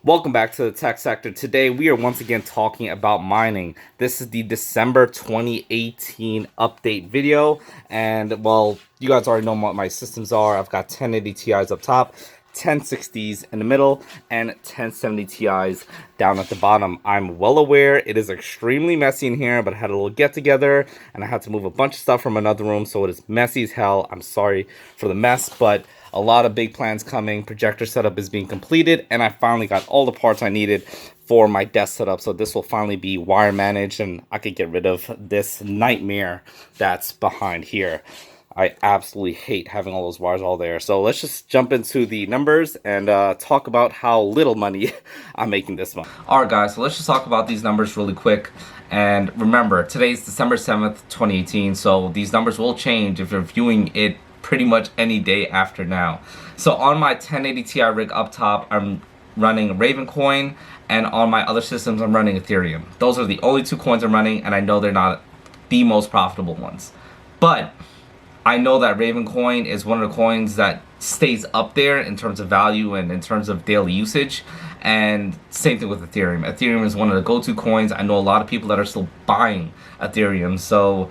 Welcome back to the tech sector. Today we are once again talking about mining. This is the December 2018 update video, and well, you guys already know what my systems are. I've got 1080 Ti's up top, 1060s in the middle, and 1070 Ti's down at the bottom. I'm well aware it is extremely messy in here, but I had a little get together and I had to move a bunch of stuff from another room, so it is messy as hell. I'm sorry for the mess, but a lot of big plans coming. Projector setup is being completed, and I finally got all the parts I needed for my desk setup. So this will finally be wire managed, and I could get rid of this nightmare that's behind here. I absolutely hate having all those wires all there. So let's just jump into the numbers and talk about how little money I'm making this month. Alright guys, so let's just talk about these numbers really quick. And remember, today's December 7th, 2018, so these numbers will change if you're viewing it pretty much any day after now. So on my 1080 Ti rig up top, I'm running Ravencoin, and on my other systems, I'm running Ethereum. Those are the only two coins I'm running, and I know they're not the most profitable ones. But I know that Ravencoin is one of the coins that stays up there in terms of value and in terms of daily usage. And same thing with Ethereum. Ethereum is one of the go-to coins. I know a lot of people that are still buying Ethereum. So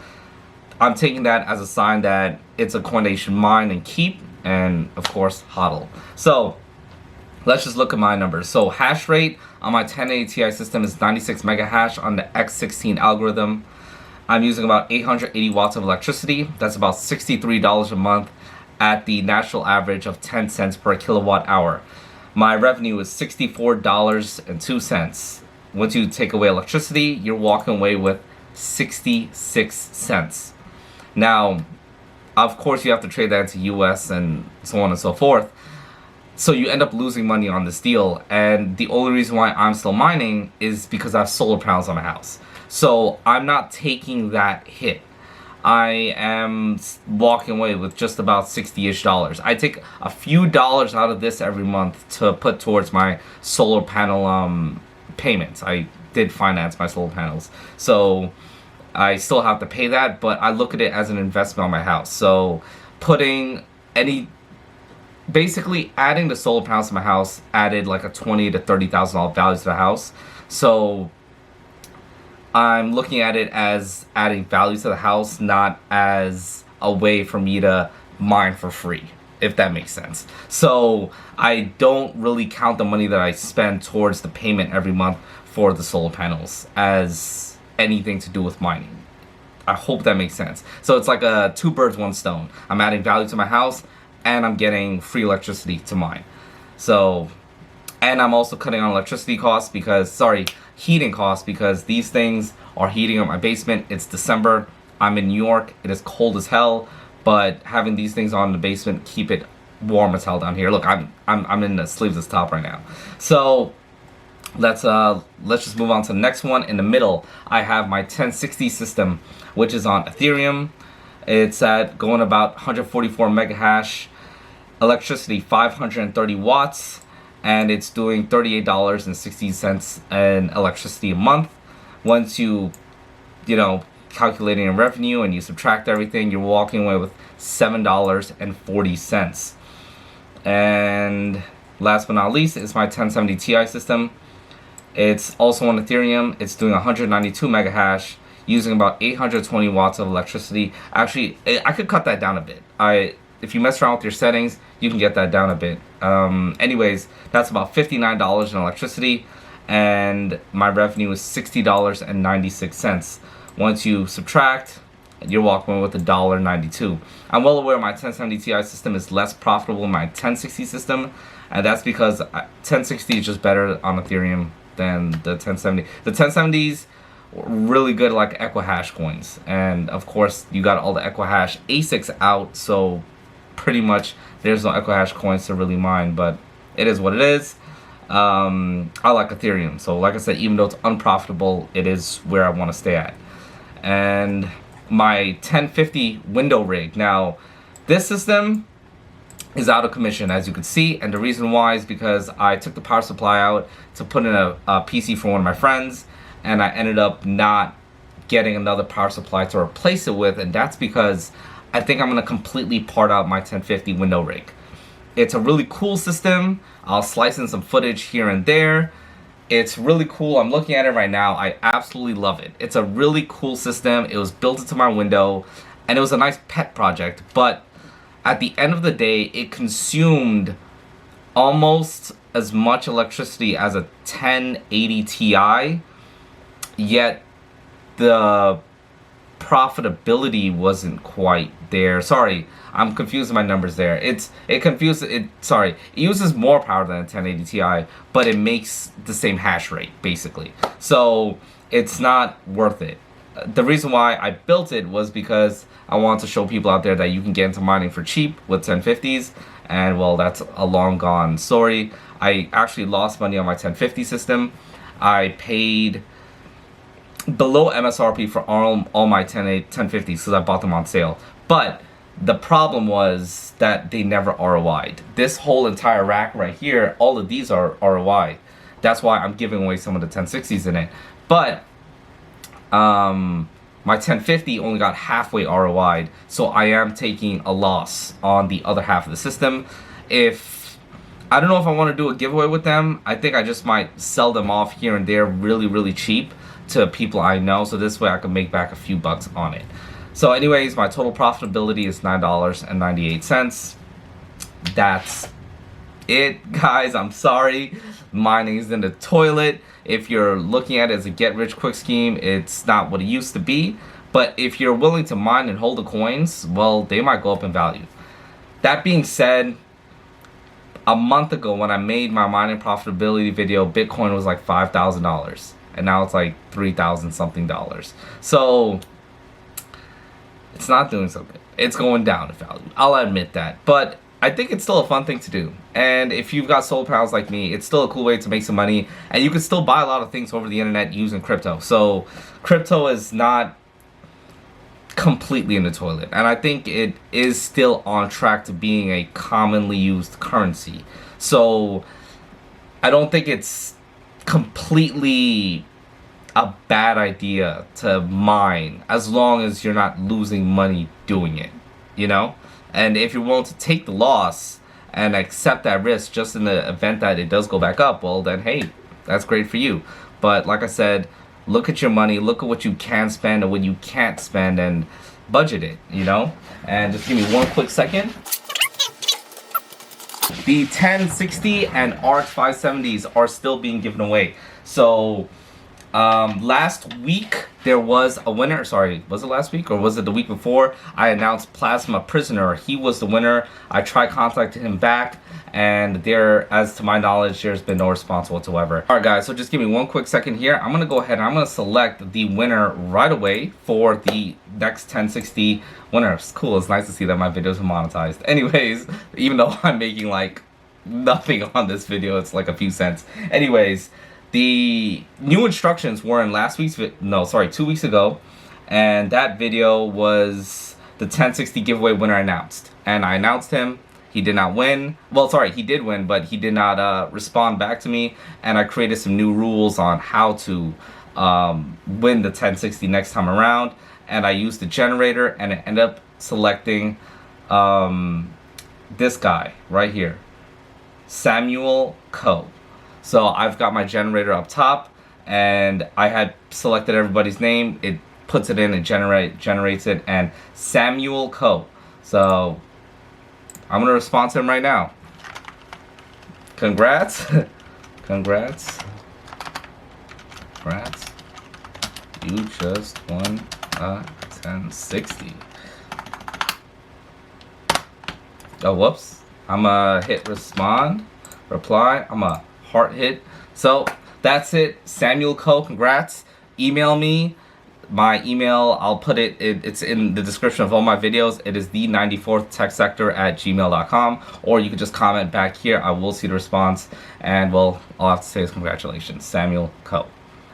I'm taking that as a sign that it's a coin that you should mine and keep, and of course hodl. So let's just look at my numbers. So hash rate on my 1080 Ti system is 96 mega hash on the X16 algorithm. I'm using about 880 watts of electricity. That's about $63 a month at the national average of 10 cents per kilowatt hour. My revenue is $64.02. Once you take away electricity, you're walking away with 66 cents. Now, of course, you have to trade that into US and so on and so forth. So you end up losing money on this deal. And the only reason why I'm still mining is because I have solar panels on my house. So I'm not taking that hit. I am walking away with just about $60-ish. I take a few dollars out of this every month to put towards my solar panel payments. I did finance my solar panels. So I still have to pay that, but I look at it as an investment on my house. So basically adding the solar panels to my house added like a $20,000 to $30,000 value to the house. So I'm looking at it as adding value to the house, not as a way for me to mine for free, if that makes sense. So I don't really count the money that I spend towards the payment every month for the solar panels as anything to do with mining. I hope that makes sense. So it's like a two birds, one stone. I'm adding value to my house, and I'm getting free electricity to mine. So, and I'm also cutting on electricity costs heating costs, because these things are heating up my basement. It's December. I'm in New York. It is cold as hell, but having these things on in the basement keep it warm as hell down here. Look, I'm in the sleeveless top right now. So let's just move on to the next one. In the middle, I have my 1060 system, which is on Ethereum. It's at going about 144 mega hash, electricity 530 watts, and it's doing $38.60 in electricity a month. Once you calculating in revenue and you subtract everything, you're walking away with $7.40. And last but not least is my 1070 Ti system. It's also on Ethereum. It's doing 192 mega hash, using about 820 watts of electricity. Actually, I could cut that down a bit. If you mess around with your settings, you can get that down a bit. Anyways, that's about $59 in electricity, and my revenue is $60.96. Once you subtract, you're walking away with $1.92. I'm well aware my 1070 Ti system is less profitable than my 1060 system, and that's because 1060 is just better on Ethereum than the 1070. The 1070s really good like Equihash coins, and of course you got all the Equihash ASICs out, so pretty much there's no Equihash coins to really mine, but it is what it is. I like Ethereum, so like I said, even though it's unprofitable, it is where I want to stay at. And my 1050 window rig, now this system is out of commission, as you can see, and the reason why is because I took the power supply out to put in a PC for one of my friends, and I ended up not getting another power supply to replace it with, and that's because I think I'm going to completely part out my 1050 window rig. It's a really cool system. I'll slice in some footage here and there. It's really cool. I'm looking at it right now. I absolutely love it. It's a really cool system. It was built into my window, and it was a nice pet project. But at the end of the day, it consumed almost as much electricity as a 1080 Ti, yet the profitability wasn't quite there. Sorry, I'm confusing my numbers there. It uses more power than a 1080 Ti, but it makes the same hash rate basically. So it's not worth it. The reason why I built it was because I wanted to show people out there that you can get into mining for cheap with 1050s, and well, that's a long gone story. I actually lost money on my 1050 system. I paid below MSRP for all my 1050s because I bought them on sale. But the problem was that they never ROI'd. This whole entire rack right here, all of these are ROI. That's why I'm giving away some of the 1060s in it. But my 1050 only got halfway ROI'd, so I am taking a loss on the other half of the system. I don't know if I want to do a giveaway with them. I think I just might sell them off here and there really cheap to people I know, so this way I can make back a few bucks on it. So anyways, my total profitability is $9.98. That's it, guys. I'm sorry, mining is in the toilet. If you're looking at it as a get-rich-quick scheme, it's not what it used to be. But if you're willing to mine and hold the coins, well, they might go up in value. That being said, a month ago when I made my mining profitability video, Bitcoin was like $5,000. And now it's like $3,000 something. So it's not doing so good. It's going down in value. I'll admit that. But I think it's still a fun thing to do. And if you've got solar panels like me, it's still a cool way to make some money. And you can still buy a lot of things over the internet using crypto. So crypto is not completely in the toilet. And I think it is still on track to being a commonly used currency. So I don't think it's completely a bad idea to mine as long as you're not losing money doing it, you know? And if you're willing to take the loss and accept that risk just in the event that it does go back up, well then hey, that's great for you. But like I said, look at your money, look at what you can spend and what you can't spend, and budget it, you know? And just give me one quick second. The 1060 and RX 570s are still being given away. So last week there was a winner. Sorry, was it last week or was it the week before? I announced Plasma Prisoner. He was the winner. I tried contacting him back, and there, as to my knowledge, there's been no response whatsoever. All right, guys, so just give me one quick second here. I'm gonna go ahead and I'm gonna select the winner right away for the next 1060 winner. It's cool. It's nice to see that my videos are monetized. Anyways, even though I'm making like nothing on this video, it's like a few cents. Anyways, the new instructions were in last week's 2 weeks ago, and that video was the 1060 giveaway winner announced. And I announced him. He did not win. Well, sorry, he did win, but he did not respond back to me. And I created some new rules on how to win the 1060 next time around. And I used the generator, and it ended up selecting this guy right here, Samuel Co. So I've got my generator up top, and I had selected everybody's name. It puts it in, it generates it, and Samuel Co. So I'm gonna respond to him right now. Congrats. Congrats. You just won a 1060. Oh, whoops. I'm gonna hit reply. I'm a heart hit. So that's it. Samuel Co. Congrats. Email me. My email, I'll put it's in the description of all my videos. It is the94thtechsector@gmail.com, or you can just comment back here. I will see the response, and well, all I have to say is congratulations, Samuel Co.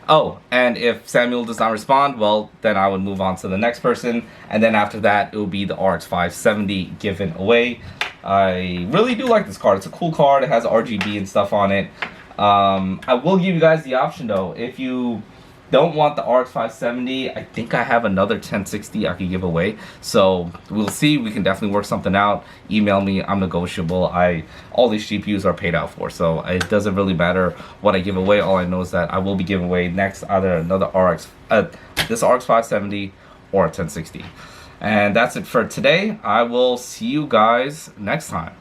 Oh, and if Samuel does not respond, well, then I would move on to the next person, and then after that, it will be the RX 570 given away. I really do like this card. It's a cool card. It has RGB and stuff on it. I will give you guys the option though, if you don't want the RX 570. I think I have another 1060 I could give away. So we'll see. We can definitely work something out. Email me. I'm negotiable. All these GPUs are paid out for, so it doesn't really matter what I give away. All I know is that I will be giving away next either another this RX 570 or a 1060. And that's it for today. I will see you guys next time.